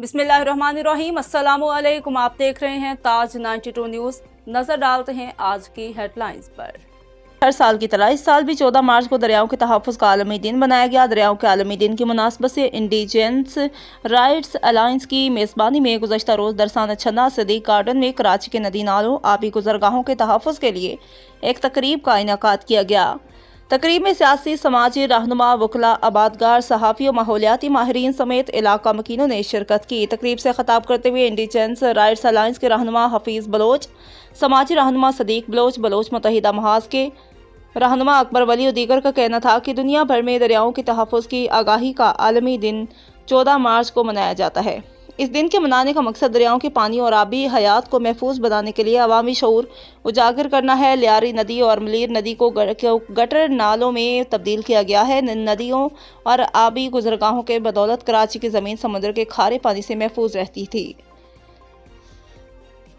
बिस्मिल्लाहिर्रहमानिर्रहीम। अस्सलामुअलैकुम। आप देख रहे हैं ताज 92 न्यूज़। नजर डालते हैं आज की हेडलाइंस पर। हर साल की तरह इस साल भी 14 मार्च को दरियाओं के तहफ़्फ़ुज़ का आलमी दिन मनाया गया। दरियाओं के आलमी दिन की मुनासबत से इंडिजेंस राइट्स अलायंस की मेज़बानी में गुज़श्ता रोज़ दरसान छन्ना सदीक गार्डन में कराची के नदी नालों आबी गुज़रगाहों के तहफ़्फ़ुज़ के लिए एक तकरीब का इनेकाद किया गया। तकरीब में सियासी, समाजी रहनुमा, वकला, आबादगार, सहाफ़ी और माहौलियाती माहिरीन समेत इलाका मकीनों ने शिरकत की। तकरीब से खिताब करते हुए इंडिजेंस राइट्स अलायंस के रहनुमा हफीज़ बलोच, समाजी रहनुमा सदीक बलोच, बलोच मुत्तहिदा महाज के रहनुमा अकबर वली और दीगर का कहना था कि दुनिया भर में दरियाओं के तहफ़्फ़ुज़ की आगाही का आलमी दिन 14 मार्च को मनाया जाता है। इस दिन के मनाने का मकसद दरियाओं के पानी और आबी हयात को महफूज बनाने के लिए अवामी शऊर उजागर करना है। लियारी नदी और मलीर नदी को गटर नालों में तब्दील किया गया है। नदियों और आबी गुज़रगाहों के बदौलत कराची की ज़मीन समुद्र के खारे पानी से महफूज रहती थी।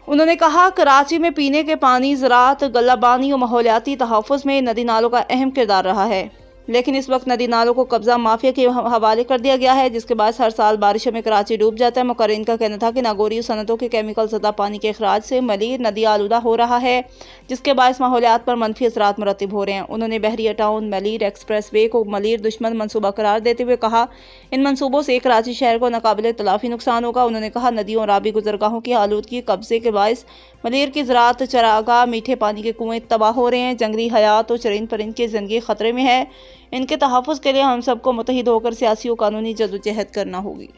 उन्होंने कहा, कराची में पीने के पानी, ज़राअत, गल्लाबानी और माहौलियाती तहफ़्फ़ुज़ में नदी नालों का अहम किरदार रहा है, लेकिन इस वक्त नदी नालों को कब्ज़ा माफिया के हवाले कर दिया गया है, जिसके बाद हर साल बारिशों में कराची डूब जाता है। मुकर्रिन का कहना था कि नागौरी सनतों के केमिकल ज़दा पानी के अखराज से मलीर नदी आलूदा हो रहा है, जिसके बायस माहौलियात पर मनफी असरात मुरतब हो रहे हैं। उन्होंने बहरिया टाउन मलीर एक्सप्रेस वे को मलीर दुश्मन मनसूबा करार देते हुए कहा, इन मनसूबों से कराची शहर को नाकाबिले तलाफी नुकसान होगा। उन्होंने कहा, नदियों और आबी गुज़रगाहों की आलूदगी कब्जे के बायस मलीर की ज़राअत, चरागाह, मीठे पानी के कुएँ तबाह हो रहे हैं। जंगली हयात और चरिंद परिंद की ज़िंदगी खतरे में है। इनके तहफ़्फ़ुज़ के लिए हम सबको मुत्तहिद होकर सियासी और कानूनी जद्दोजहद करना होगी।